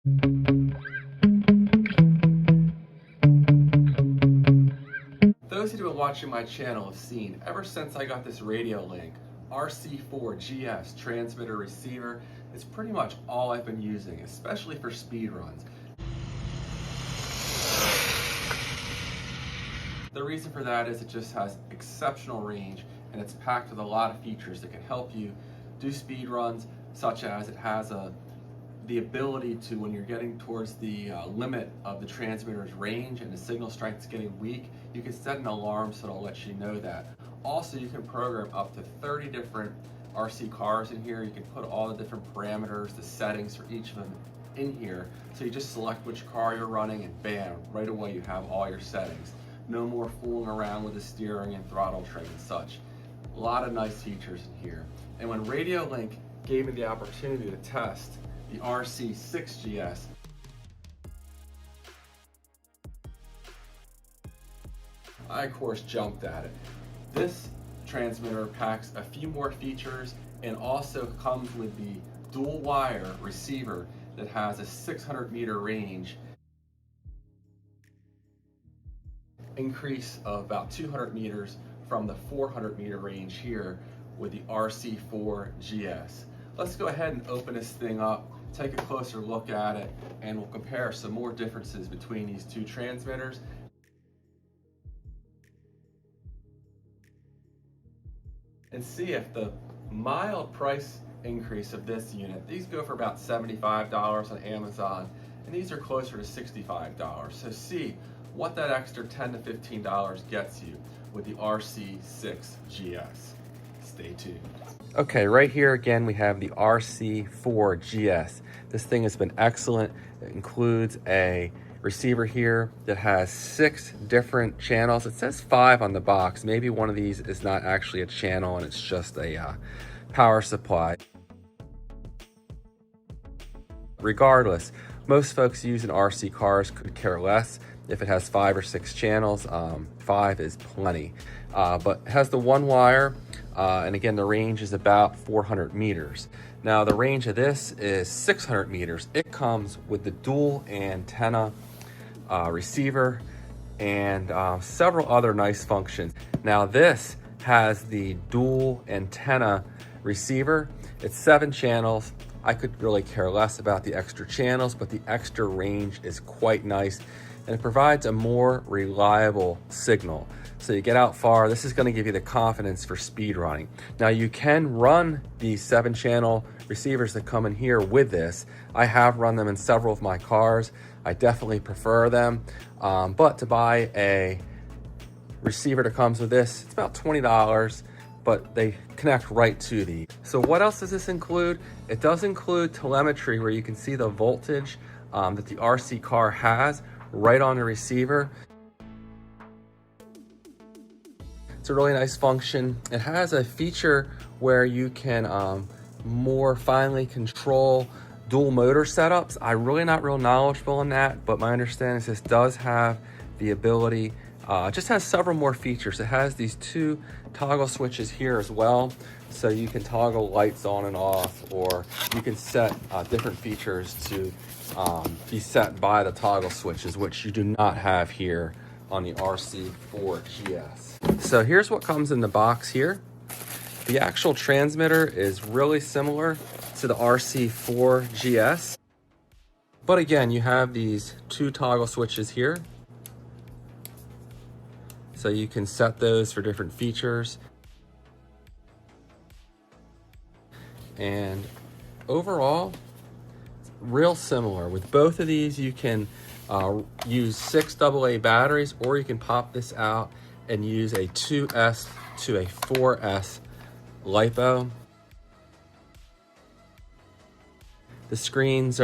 Those who have been watching my channel have seen, ever since I got this RadioLink RC6GS transmitter receiver, it's pretty much all I've been using, especially for speed runs. The reason for that is it just has exceptional range and it's packed with a lot of features that can help you do speed runs, such as it has the ability to, when you're getting towards the limit of the transmitter's range and the signal strength is getting weak, you can set an alarm so it'll let you know that. Also, you can program up to 30 different RC cars in here. You can put all the different parameters, the settings for each of them in here. So you just select which car you're running and bam, right away you have all your settings. No more fooling around with the steering and throttle trim and such. A lot of nice features in here. And when RadioLink gave me the opportunity to test the RC6GS, I of course jumped at it. This transmitter packs a few more features and also comes with the dual wire receiver that has a 600-meter range, increase of about 200 meters from the 400-meter range here with the RC4GS. Let's go ahead and open this thing up, take a closer look at it, and we'll compare some more differences between these two transmitters. And see if the mild price increase of this unit, these go for about $75 on Amazon, and these are closer to $65. So see what that extra $10 to $15 gets you with the RC6GS. Stay tuned. Okay, right here again we have the RC4GS. This thing has been excellent. It includes a receiver here that has 6 different channels. It says 5 on the box. Maybe one of these is not actually a channel and it's just a power supply. Regardless, most folks using RC cars could care less if it has 5 or 6 channels. 5 is plenty, but it has the one wire, and again the range is about 400 meters. Now the range of this is 600 meters. It comes with the dual antenna receiver and several other nice functions. Now this has the dual antenna receiver. It's 7 channels. I could really care less about the extra channels, but the extra range is quite nice and it provides a more reliable signal. So you get out far, this is going to give you the confidence for speed running. Now you can run these 7-channel receivers that come in here with this. I have run them in several of my cars. I definitely prefer them, but to buy a receiver that comes with this, it's about $20, but they connect right to the. So what else does this include? It does include telemetry where you can see the voltage that the RC car has right on the receiver. It's a really nice function. It has a feature where you can more finely control dual motor setups. I'm really not real knowledgeable on that, but my understanding is this does have the ability, it just has several more features. It has these 2 toggle switches here as well, so you can toggle lights on and off, or you can set different features to be set by the toggle switches, which you do not have here on the RC4GS. So here's what comes in the box here. The actual transmitter is really similar to the RC4GS, but again, you have these 2 toggle switches here, so you can set those for different features. And overall, real similar. With both of these, you can use 6 AA batteries, or you can pop this out and use a 2S to a 4S LiPo. The screens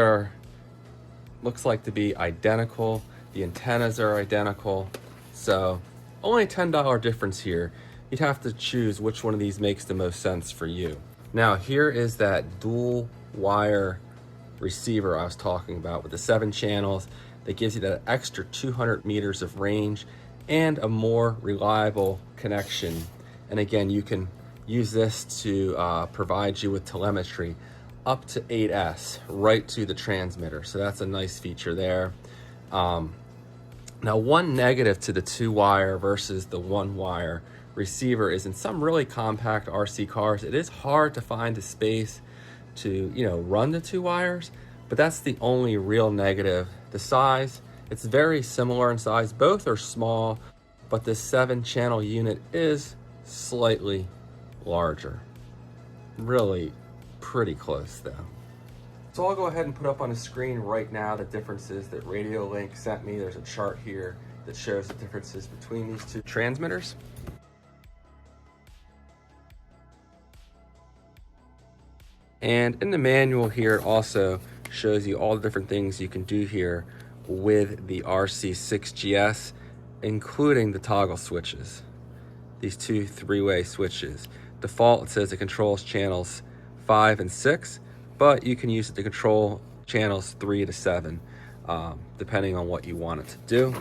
looks like to be identical. The antennas are identical. So only a $10 difference here. You'd have to choose which one of these makes the most sense for you. Now here is that dual wire receiver I was talking about with the 7 channels that gives you that extra 200 meters of range and a more reliable connection. And again, you can use this to provide you with telemetry up to 8S right to the transmitter. So that's a nice feature there. Now, one negative to the 2-wire versus the 1-wire receiver is in some really compact RC cars, it is hard to find the space to, run the 2 wires, but that's the only real negative. The size, it's very similar in size. Both are small, but this 7-channel unit is slightly larger. Really pretty close though. So I'll go ahead and put up on the screen right now the differences that RadioLink sent me. There's a chart here that shows the differences between these 2 transmitters. And in the manual here, it also shows you all the different things you can do here with the RC6GS, including the toggle switches. These 2 3-way switches. Default, it says it controls channels 5 and 6, but you can use it to control channels 3 to 7, depending on what you want it to do.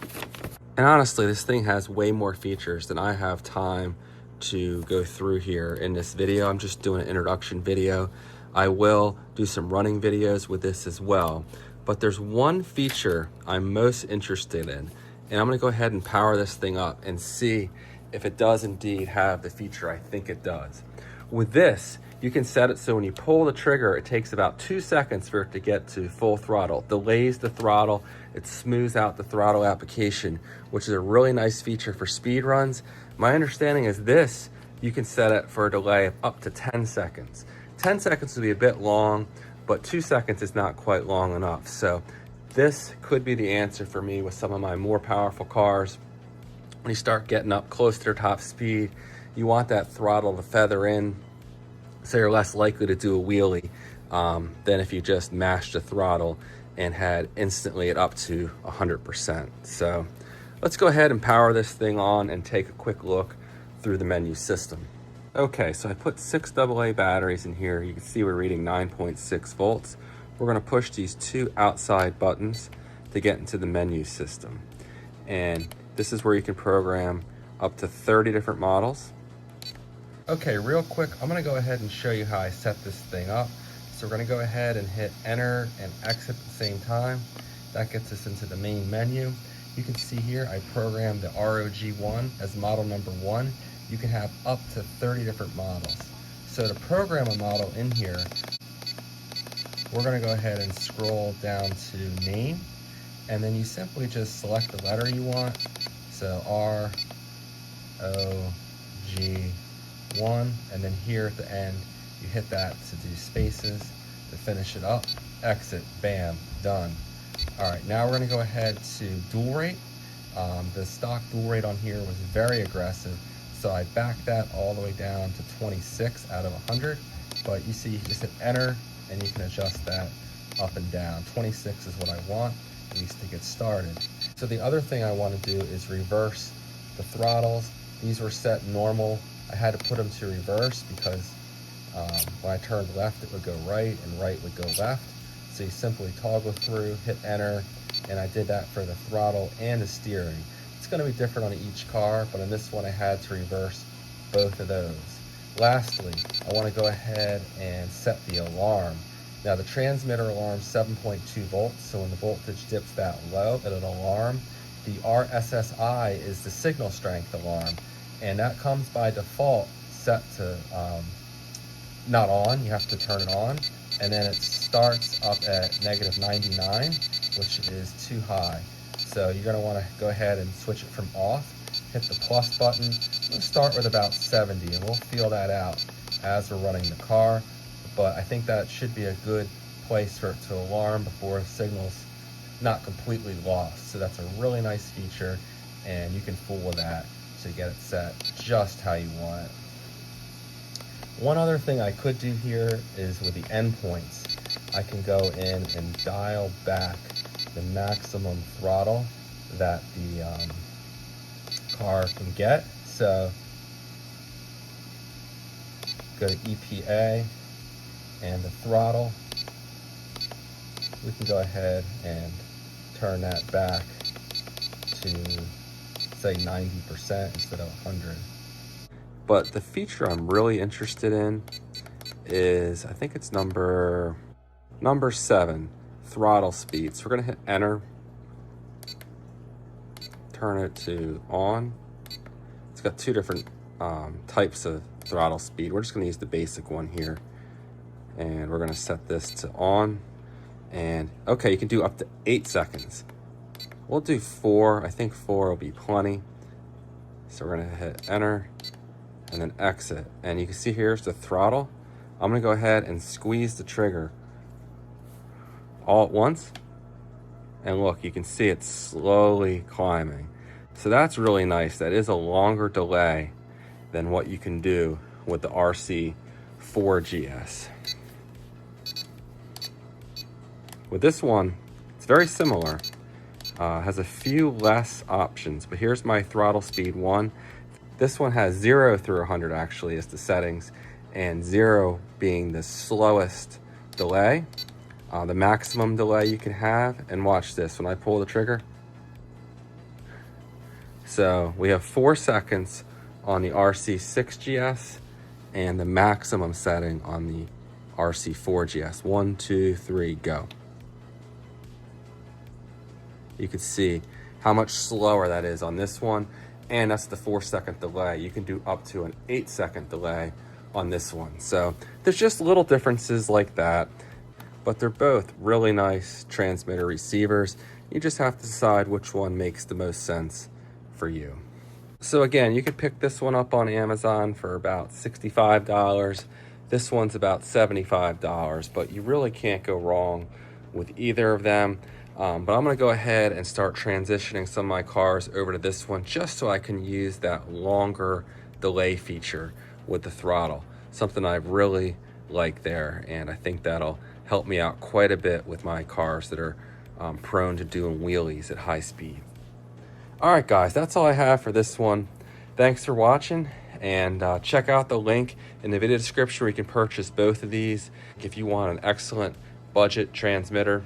And honestly, this thing has way more features than I have time to go through here in this video. I'm just doing an introduction video. I will do some running videos with this as well, but there's one feature I'm most interested in, and I'm gonna go ahead and power this thing up and see if it does indeed have the feature I think it does. With this, you can set it so when you pull the trigger, it takes about 2 seconds for it to get to full throttle. Delays the throttle, it smooths out the throttle application, which is a really nice feature for speed runs. My understanding is this, you can set it for a delay of up to 10 seconds. 10 seconds would be a bit long, but 2 seconds is not quite long enough. So this could be the answer for me with some of my more powerful cars. When you start getting up close to their top speed, you want that throttle to feather in so you're less likely to do a wheelie than if you just mashed the throttle and had instantly it up to 100%. So let's go ahead and power this thing on and take a quick look through the menu system. Okay, so I put 6 AA batteries in here. You can see we're reading 9.6 volts. We're gonna push these 2 outside buttons to get into the menu system. And this is where you can program up to 30 different models. Okay, real quick, I'm gonna go ahead and show you how I set this thing up. So we're gonna go ahead and hit enter and exit at the same time. That gets us into the main menu. You can see here, I programmed the ROG1 as model number 1. You can have up to 30 different models. So to program a model in here, we're gonna go ahead and scroll down to name, and then you simply just select the letter you want. So ROG1, and then here at the end, you hit that to do spaces to finish it up. Exit, bam, done. All right, now we're gonna go ahead to dual rate. The stock dual rate on here was very aggressive, so I backed that all the way down to 26 out of 100, but you see, you just hit enter, and you can adjust that up and down. 26 is what I want, at least to get started. So the other thing I want to do is reverse the throttles. These were set normal. I had to put them to reverse because when I turned left, it would go right, and right would go left. So you simply toggle through, hit enter, and I did that for the throttle and the steering. It's going to be different on each car, but in this one I had to reverse both of those. Lastly, I want to go ahead and set the alarm. Now the transmitter alarm 7.2 volts, so when the voltage dips that low, it'll alarm. The RSSI is the signal strength alarm, and that comes by default set to not on. You have to turn it on, and then it starts up at -99, which is too high. So you're going to want to go ahead and switch it from off, hit the plus button. We'll start with about 70, and we'll feel that out as we're running the car. But I think that should be a good place for it to alarm before the signal's not completely lost. So that's a really nice feature, and you can fool with that to get it set just how you want it. One other thing I could do here is with the endpoints. I can go in and dial back the maximum throttle that the car can get. So go to EPA and the throttle. We can go ahead and turn that back to say 90% instead of 100. But the feature I'm really interested in is, I think it's number 7, throttle speed. So we're gonna hit enter, turn it to on. It's got 2 different types of throttle speed. We're just gonna use the basic one here. And we're gonna set this to on. And okay, you can do up to 8 seconds. We'll do 4, I think 4 will be plenty. So we're gonna hit enter and then exit. And you can see here's the throttle. I'm gonna go ahead and squeeze the trigger all at once. And look, you can see it's slowly climbing. So that's really nice. That is a longer delay than what you can do with the RC6GS. With this one, it's very similar. Has a few less options, but here's my throttle speed 1. This one has 0 through 100 actually as the settings, and 0 being the slowest delay, the maximum delay you can have. And watch this, when I pull the trigger. So we have 4 seconds on the RC6GS and the maximum setting on the RC4GS. 1, 2, 3, go. You can see how much slower that is on this one, and that's the 4-second delay. You can do up to an 8-second delay on this one. So there's just little differences like that, but they're both really nice transmitter receivers. You just have to decide which one makes the most sense for you. So again, you could pick this one up on Amazon for about $65. This one's about $75, but you really can't go wrong with either of them. But I'm gonna go ahead and start transitioning some of my cars over to this one just so I can use that longer delay feature with the throttle. Something I really like there, and I think that'll help me out quite a bit with my cars that are prone to doing wheelies at high speed. All right, guys, that's all I have for this one. Thanks for watching, and check out the link in the video description where you can purchase both of these. If you want an excellent budget transmitter,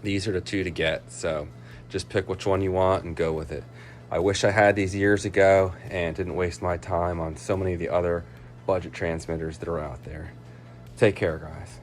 these are the 2 to get. So just pick which one you want and go with it. I wish I had these years ago and didn't waste my time on so many of the other budget transmitters that are out there. Take care, guys.